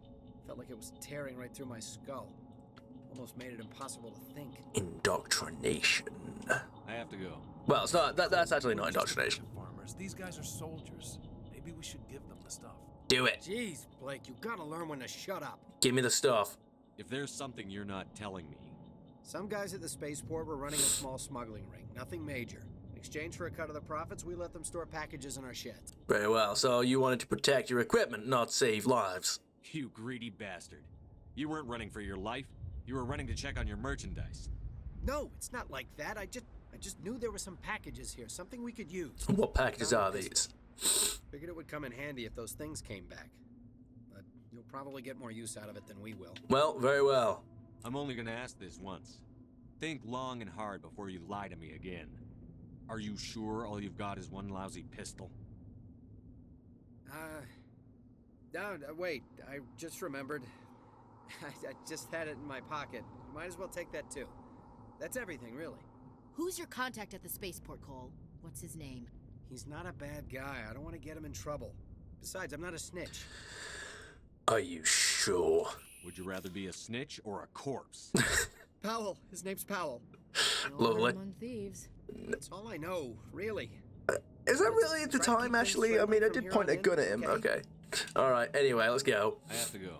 felt like it was tearing right through my skull. Almost made it impossible to think. Indoctrination. I have to go. Well, it's not. That's actually not indoctrination. Farmers, these guys are soldiers. Maybe we should give them the stuff. Do it. Jeez, Blake, you gotta learn when to shut up. Give me the stuff. If there's something you're not telling me... Some guys at the spaceport were running a small smuggling ring. Nothing major. In exchange for a cut of the profits, we let them store packages in our sheds. Very well. So you wanted to protect your equipment, not save lives. You greedy bastard. You weren't running for your life. You were running to check on your merchandise. No, it's not like that. I just knew there were some packages here, something we could use. What packages are these? Figured it would come in handy if those things came back. But you'll probably get more use out of it than we will. Well, very well. I'm only gonna ask this once. Think long and hard before you lie to me again. Are you sure all you've got is one lousy pistol? No, wait. I just remembered. I just had it in my pocket. Might as well take that too. That's everything, really. Who's your contact at the spaceport, Cole? What's his name? He's not a bad guy. I don't want to get him in trouble. Besides, I'm not a snitch. Are you sure? Would you rather be a snitch or a corpse? Powell. His name's Powell. Lovely. Among thieves. That's all I know, really. Is that really at the time, actually? I mean, I did point a gun at him. Okay. Alright, anyway, let's go. I have to go.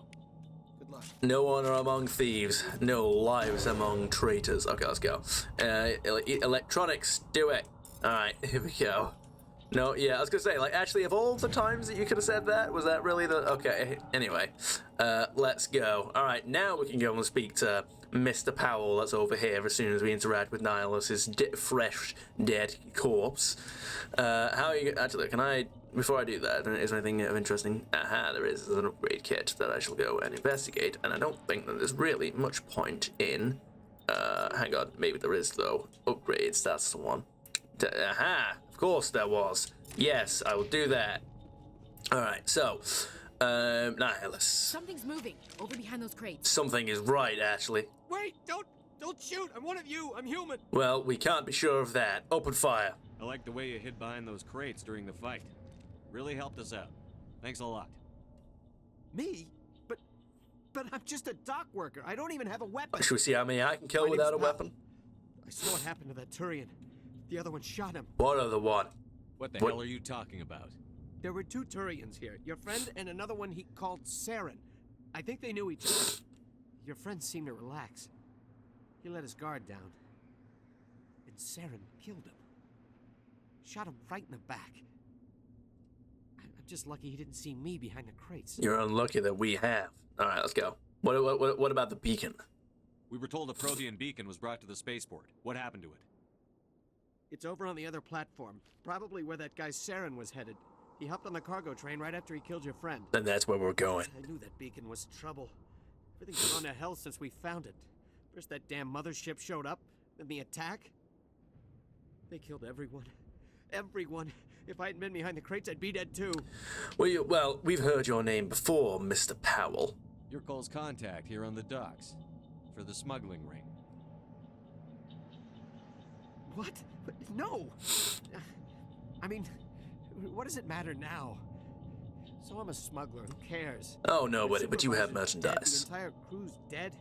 Good luck. No honor among thieves. No lives among traitors. Okay, let's go. Electronics, do it. Alright, here we go. No, yeah, I was gonna say, like, actually, of all the times that you could have said that, was that really the... Okay, anyway. Let's go. Alright, now we can go and speak to Mr. Powell that's over here as soon as we interact with Nihilus's fresh, dead corpse. How are you... Actually, can I... Before I do that, is there anything of interesting? Aha, there is. There's an upgrade kit that I shall go and investigate, and I don't think that there's really much point in... hang on, maybe there is, though. Upgrades, that's the one. Aha! Of course there was. Yes, I will do that. Alright, so... Nihilus. Something's moving over behind those crates. Something is right, actually. Wait, don't shoot. I'm one of you. I'm human. Well, we can't be sure of that. Open fire. I like the way you hid behind those crates during the fight. Really helped us out. Thanks a lot. Me? But I'm just a dock worker. I don't even have a weapon. Should we see how many I can kill without a weapon? I saw what happened to that Turian. The other one shot him. What other one? What the hell are you talking about? There were two Turians here. Your friend and another one he called Saren. I think they knew each other. Your friend seemed to relax. He let his guard down. And Saren killed him. Shot him right in the back. I'm just lucky he didn't see me behind the crates. You're unlucky that we have. All right, let's go. What about the beacon? We were told a Prothean beacon was brought to the spaceport. What happened to it? It's over on the other platform. Probably where that guy Saren was headed. He hopped on the cargo train right after he killed your friend. Then that's where we're going. I knew that beacon was trouble. Everything's gone to hell since we found it. First that damn mothership showed up, then the attack. They killed everyone. Everyone. If I hadn't been behind the crates, I'd be dead too. Well, we've heard your name before, Mr. Powell. You're Cole's contact here on the docks. For the smuggling ring. What? No! I mean, what does it matter now? So I'm a smuggler, who cares? Oh, nobody, but you have merchandise. The entire crew's dead?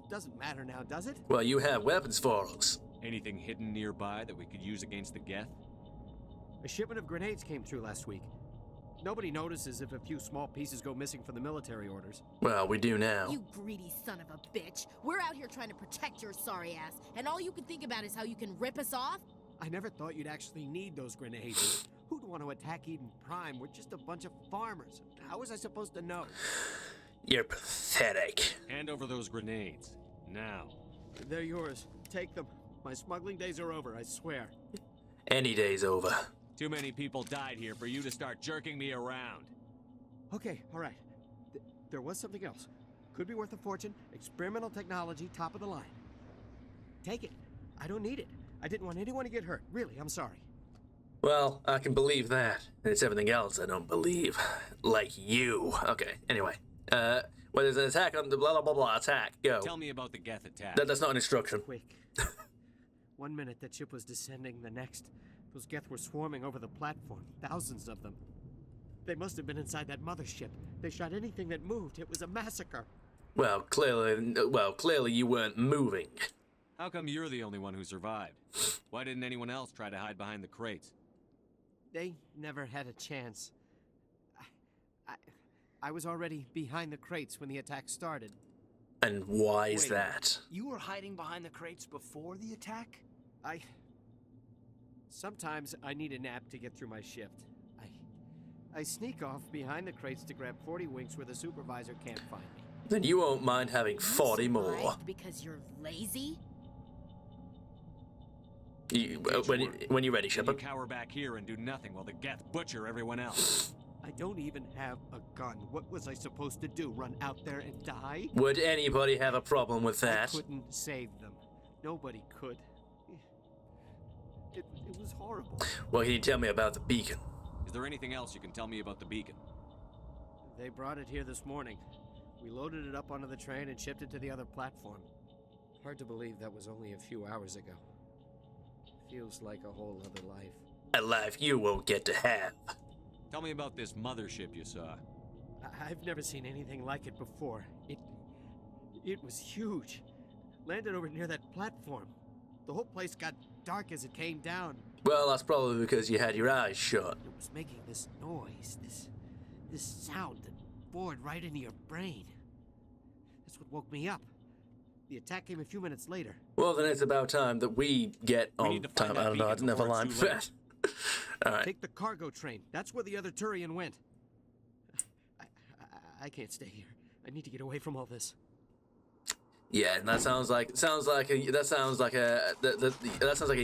Doesn't matter now, does it? Well, you have weapons for us. Anything hidden nearby that we could use against the Geth? A shipment of grenades came through last week. Nobody notices if a few small pieces go missing from the military orders. Well, we do now. You greedy son of a bitch. We're out here trying to protect your sorry ass, and all you can think about is how you can rip us off? I never thought you'd actually need those grenades. Who'd want to attack Eden Prime? We're just a bunch of farmers. How was I supposed to know? You're pathetic. Hand over those grenades. Now. They're yours. Take them. My smuggling days are over, I swear. Any day's over. Too many people died here for you to start jerking me around. Okay, all right. There was something else. Could be worth a fortune. Experimental technology, top of the line. Take it. I don't need it. I didn't want anyone to get hurt. Really, I'm sorry. Well, I can believe that. It's everything else I don't believe. Like you. Okay, anyway. Well, there's an attack on the blah, blah, blah, blah, attack. Go. Tell me about the Geth attack. That's not an instruction. Quick. 1 minute that ship was descending, the next, those Geth were swarming over the platform. Thousands of them. They must have been inside that mothership. They shot anything that moved. It was a massacre. Well, clearly you weren't moving. How come you're the only one who survived? Why didn't anyone else try to hide behind the crates? They never had a chance. I was already behind the crates when the attack started. And why is Wait, that? You were hiding behind the crates before the attack? Sometimes I need a nap to get through my shift. I sneak off behind the crates to grab 40 winks where the supervisor can't find me. Then you won't mind having 40 more. Because you're lazy? When you're ready, Shepard. You cower back here and do nothing while the Geth butcher everyone else. I don't even have a gun. What was I supposed to do? Run out there and die? Would anybody have a problem with that? I couldn't save them. Nobody could. It was horrible. Well, can you tell me about the beacon? Is there anything else you can tell me about the beacon? They brought it here this morning. We loaded it up onto the train and shipped it to the other platform. Hard to believe that was only a few hours ago. Feels like a whole other life. A life you won't get to have. Tell me about this mothership you saw. I've never seen anything like it before. It was huge. Landed over near that platform. The whole place got dark as it came down. Well, that's probably because you had your eyes shut. It was making this noise, this sound that bored right into your brain. That's what woke me up. The attack came a few minutes later. Well, then it's about time that we get on time. I don't know, I didn't have a line for that. Alright. Take the cargo train. That's where the other Turian went. I can't stay here. I need to get away from all this. Yeah, that sounds like a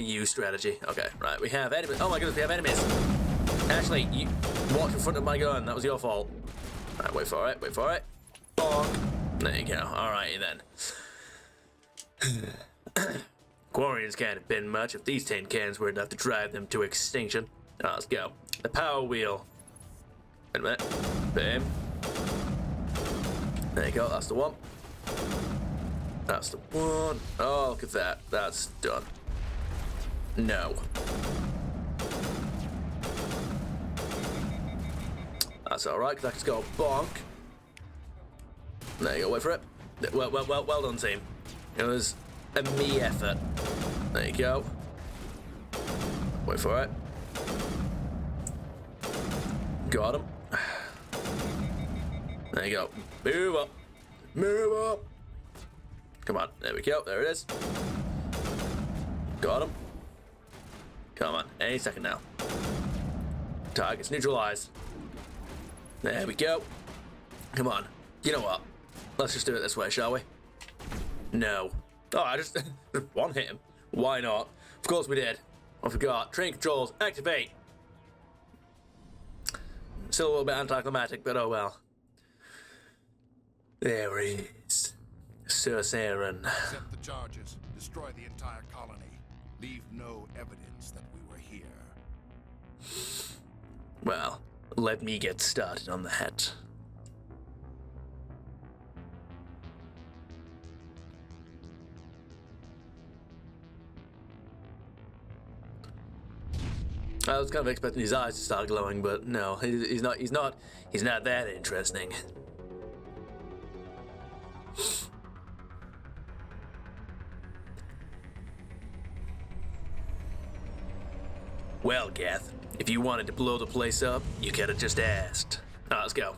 you strategy. Okay, right. We have enemies. Oh my goodness, we have enemies. Ashley, you walked in front of my gun. That was your fault. Right, wait for it. Wait for it. Bonk. There you go. Alrighty then. Quarians can't have been much if these tin cans were enough to drive them to extinction. Right, let's go. The power wheel. Wait a minute. Bam. There you go. That's the one. That's the one. Oh, look at that. That's done. No. That's alright, because I can go bonk. There you go, wait for it. Well done, team. It was a me effort. There you go. Wait for it. Got him. There you go. Move up. Move up. Come on. There we go. There it is. Got him. Come on. Any second now. Target's neutralized. There we go. Come on. You know what? Let's just do it this way, shall we? No. Oh, I just one hit him. Why not? Of course we did. I forgot. Train controls, activate. Still a little bit anticlimactic, but oh well. There he is. Sir Saren. Accept the charges. Destroy the entire colony. Leave no evidence that we were here. Well, let me get started on that. I was kind of expecting his eyes to start glowing, but no, he's not that interesting. Well, Geth, if you wanted to blow the place up, you could have just asked. Alright, let's go.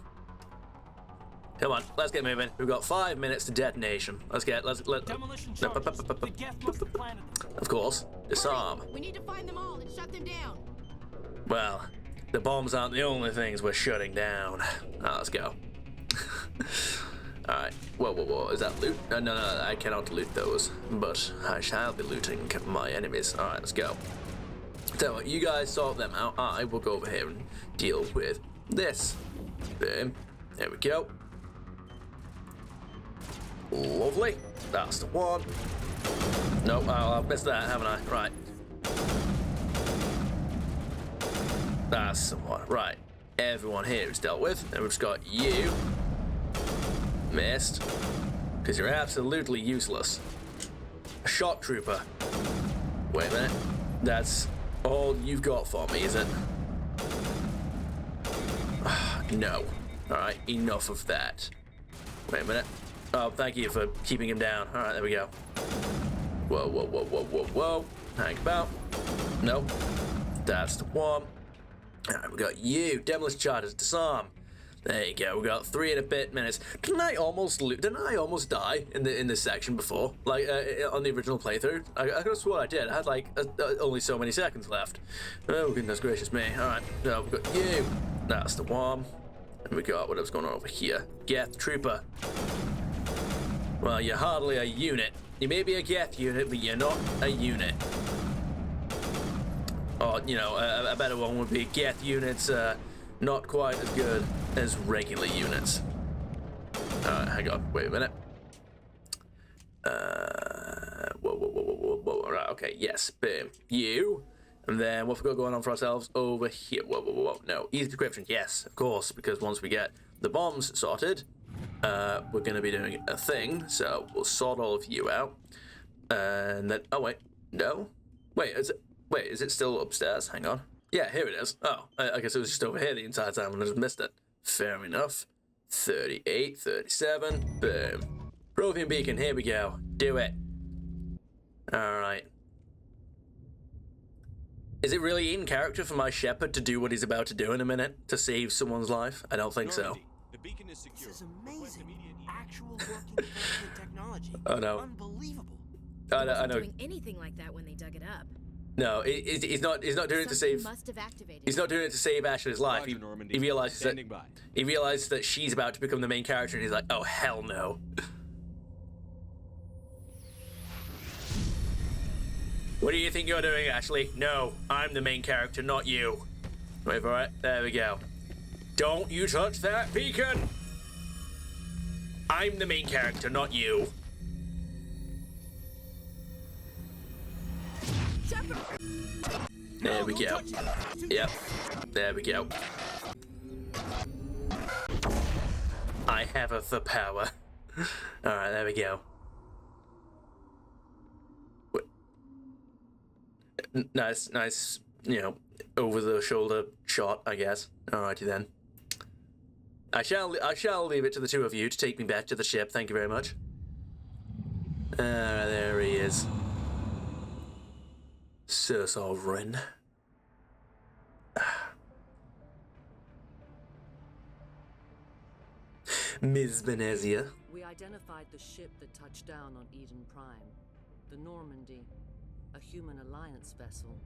Come on, let's get moving. We've got 5 minutes to detonation. Demolition charges. The Geth must have planted them. Of course, disarm. We need to find them all and shut them down. Well, the bombs aren't the only things we're shutting down. Alright, let's go. Alright, whoa, is that loot? No, I cannot loot those, but I shall be looting my enemies. Alright, let's go. So, you guys sort them out. I will go over here and deal with this. Boom. There we go. Lovely. That's the one. Nope, I've missed that, haven't I? Right. That's the one. Right. Everyone here is dealt with. And we've just got you. Missed. Because you're absolutely useless. A shock trooper. Wait a minute. That's all you've got for me, is it? No. Alright, enough of that. Wait a minute. Oh, thank you for keeping him down. Alright, there we go. Whoa. Hang about. Nope. That's the one. Alright, we got you. Demolition charges. Disarm. There you go. We got 3 and a bit minutes. Didn't I almost die in this section before? Like on the original playthrough? I could have sworn I did. I had like only so many seconds left. Oh goodness gracious me! All right, so we've got you. That's the one. And we got whatever's going on over here. Geth Trooper. Well, you're hardly a unit. You may be a Geth unit, but you're not a unit. Or, you know, a better one would be Geth units, not quite as good as regular units. Hang on, wait a minute. Whoa. Right, okay, yes, boom. You. And then what we've got going on for ourselves over here. Whoa. No, easy decryption, yes, of course, because once we get the bombs sorted, we're going to be doing a thing, so we'll sort all of you out. And then, oh wait, no? Wait, is it still upstairs? Hang on. Yeah, here it is. Oh, I guess it was just over here the entire time and I just missed it. Fair enough. 38, 37, boom. Prothean beacon, here we go. Do it. Alright. Is it really in character for my Shepard to do what he's about to do in a minute? To save someone's life? I don't think so. The beacon is secure. This is amazing. Actual working technology. Oh no. Unbelievable. I know. Doing anything like that when they dug it up. No, he's not doing it to save. Must have activated. He's not doing it to save Ashley's life. Roger, He realizes that she's about to become the main character, and he's like, oh hell no. What do you think you're doing, Ashley? No, I'm the main character, not you. Wait for it. There we go. Don't you touch that beacon! I'm the main character, not you. There we go. Yep. There we go. I have the power. Alright, there we go. Nice, you know, over-the-shoulder shot, I guess. Alrighty then. I shall leave it to the two of you to take me back to the ship. Thank you very much. There he is. Sir Sovereign. Ms. Venezia. We identified the ship that touched down on Eden Prime. The Normandy. A human alliance vessel.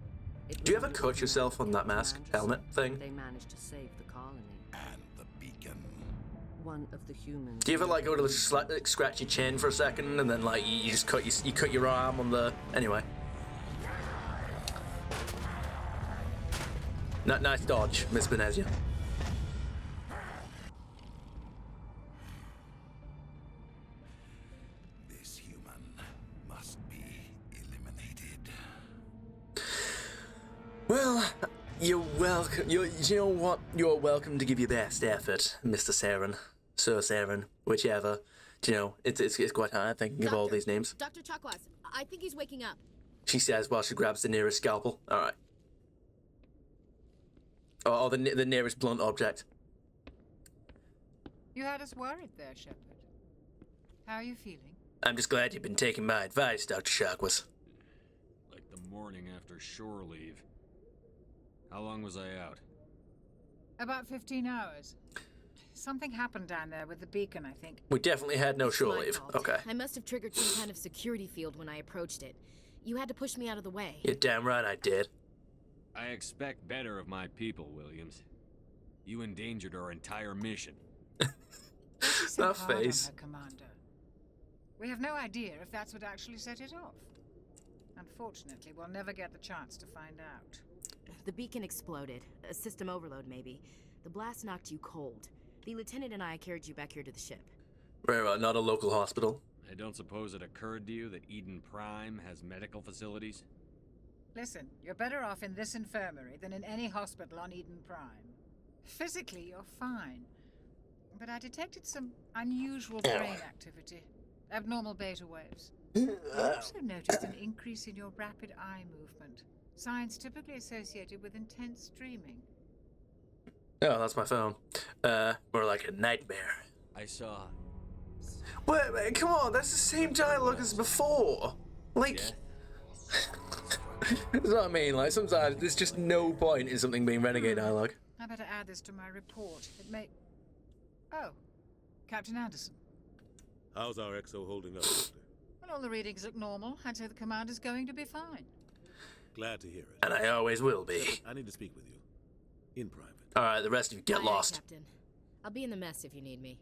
Do you ever cut yourself on that mask helmet thing? They managed to save the colony. And the beacon. One of the humans. Do you ever like go to like, scratch your chin for a second and then like you just cut your arm on the anyway? Nice dodge, Miss Venezia. This human must be eliminated. Well, you're welcome. You know what? You're welcome to give your best effort, Mr. Saren, Sir Saren, whichever. You know, it's quite hard thinking of all these names. Dr. Chakwas, I think he's waking up. She says while she grabs the nearest scalpel. All right. Or the nearest blunt object. You had us worried there, Shepard. How are you feeling? I'm just glad you've been taking my advice, Dr. Chakwas. Like the morning after shore leave. How long was I out? About 15 hours. Something happened down there with the beacon, I think. We definitely had no shore leave. Okay. I must have triggered some kind of security field when I approached it. You had to push me out of the way. You're damn right I did. I expect better of my people, Williams. You endangered our entire mission. That face. Her, Commander. We have no idea if that's what actually set it off. Unfortunately, we'll never get the chance to find out. The beacon exploded. A system overload, maybe. The blast knocked you cold. The lieutenant and I carried you back here to the ship. Very well, not a local hospital. I don't suppose it occurred to you that Eden Prime has medical facilities? Listen, you're better off in this infirmary than in any hospital on Eden Prime. Physically, you're fine. But I detected some unusual brain activity. Abnormal beta waves. I also noticed an increase in your rapid eye movement. Signs typically associated with intense dreaming. Oh, that's my phone. More like a nightmare. I saw. Wait, come on, that's the same dialogue as before. Like... That's what I mean, like sometimes there's just no point in something being Renegade dialogue. I better add this to my report. It may... Oh, Captain Anderson. How's our XO holding up, Doctor? Well, all the readings look normal. I'd say the commander's going to be fine. Glad to hear it. And I always will be. I need to speak with you. In private. Alright, the rest of you get lost. Captain. I'll be in the mess if you need me.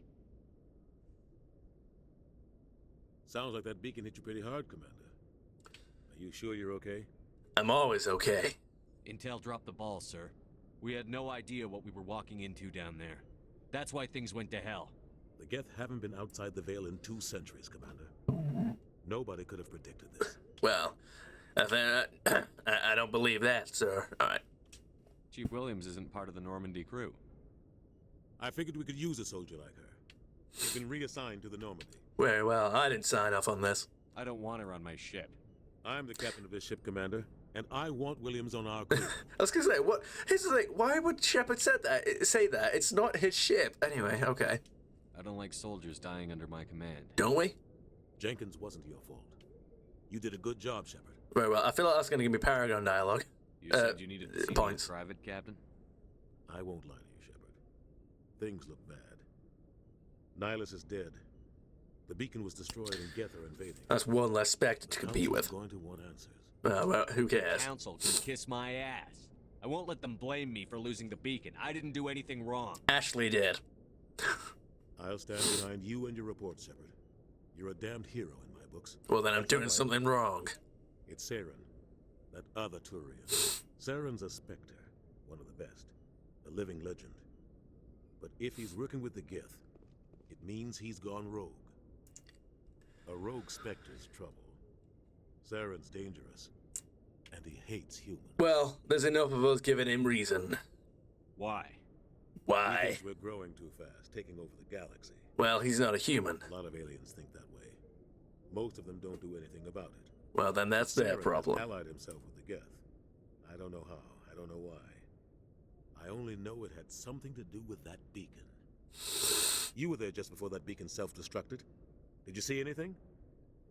Sounds like that beacon hit you pretty hard, Commander. Are you sure you're okay? I'm always okay. Intel dropped the ball, sir. We had no idea what we were walking into down there. That's why things went to hell. The Geth haven't been outside the Veil in 2 centuries, Commander. Nobody could have predicted this. Well, I don't believe that, sir. Alright. Chief Williams isn't part of the Normandy crew. I figured we could use a soldier like her. She's been reassigned to the Normandy. Very well. I didn't sign off on this. I don't want her on my ship. I'm the captain of this ship, Commander, and I want Williams on our crew. I was gonna say, what? Here's the thing. Why would Shepard say that? It's not his ship. Anyway, okay. I don't like soldiers dying under my command. Don't we? Jenkins wasn't your fault. You did a good job, Shepard. Very well. I feel like that's gonna give me Paragon dialogue. You said you needed to see me in private, Captain? I won't lie to you, Shepard. Things look bad. Nihilus is dead. The beacon was destroyed and Geth are invading. That's one less Spectre to compete with. Going to want answers. Well, who cares? The Council can kiss my ass. I won't let them blame me for losing the beacon. I didn't do anything wrong. Ashley did. I'll stand behind you and your report, Shepard. You're a damned hero in my books. Well, then I'm doing something wrong. It's Saren, that other Turian. Saren's a Spectre, one of the best, a living legend. But if he's working with the Geth, it means he's gone rogue. A rogue Spectre's trouble. Saren's dangerous, and he hates humans. Well, there's enough of us giving him reason. Why? Why? He thinks we're growing too fast, taking over the galaxy. Well, he's not a human. A lot of aliens think that way. Most of them don't do anything about it. Well, then that's their problem. Saren has allied himself with the Geth. I don't know how. I don't know why. I only know it had something to do with that beacon. You were there just before that beacon self-destructed. Did you see anything?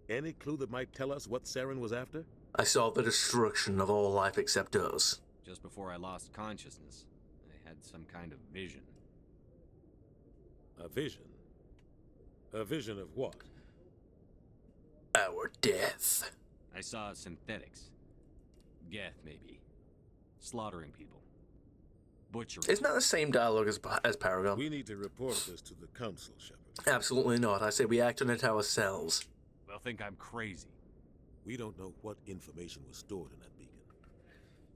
Any clue that might tell us what Saren was after? I saw the destruction of all life except us. Just before I lost consciousness, I had some kind of vision. A vision? A vision of what? Our death. I saw synthetics. Geth, maybe. Slaughtering people. Butchering. Isn't that the same dialogue as Paragon? We need to report this to the Council, Shepard. Absolutely not. I say we act on it ourselves. They'll think I'm crazy. We don't know what information was stored in that beacon.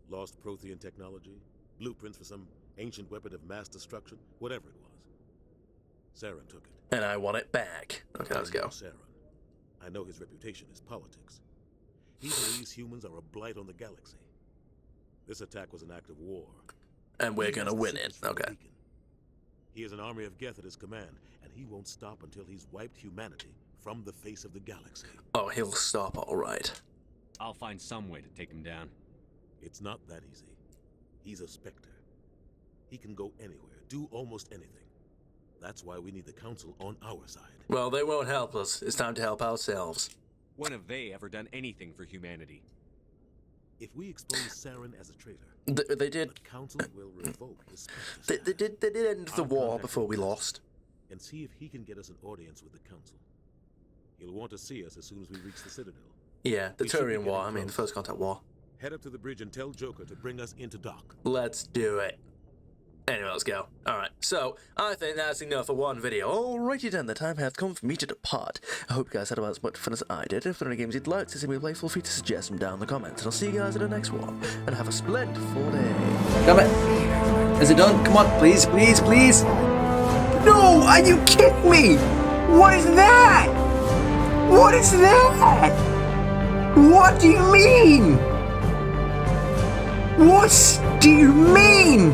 Lost Prothean technology, blueprints for some ancient weapon of mass destruction, whatever it was. Saren took it. And I want it back. Okay, let's go. Saren. I know his reputation is politics. He believes humans are a blight on the galaxy. This attack was an act of war. And we're gonna win it. Okay. He has an army of Geth at his command, and he won't stop until he's wiped humanity from the face of the galaxy. Oh, he'll stop, all right. I'll find some way to take him down. It's not that easy. He's a Spectre. He can go anywhere, do almost anything. That's why we need the Council on our side. Well, they won't help us. It's time to help ourselves. When have they ever done anything for humanity? If we expose Saren as a traitor, they did. The Council will revoke his They did end the war before we lost. And see if he can get us an audience with the Council. He'll want to see us as soon as we reach the Citadel. Yeah, the Turian War. I mean, the First Contact War. Head up to the bridge and tell Joker to bring us into dock. Let's do it. Anyway, let's go. Alright, so, I think that's enough for one video. Alrighty then, the time has come for me to depart. I hope you guys had about as much fun as I did. If there are any games you'd like to see me play, feel free to suggest them down in the comments. And I'll see you guys in the next one. And have a splendid day. Damn it. Is it done? Come on, please, please, please. No, are you kidding me? What is that? What is that? What do you mean? What do you mean?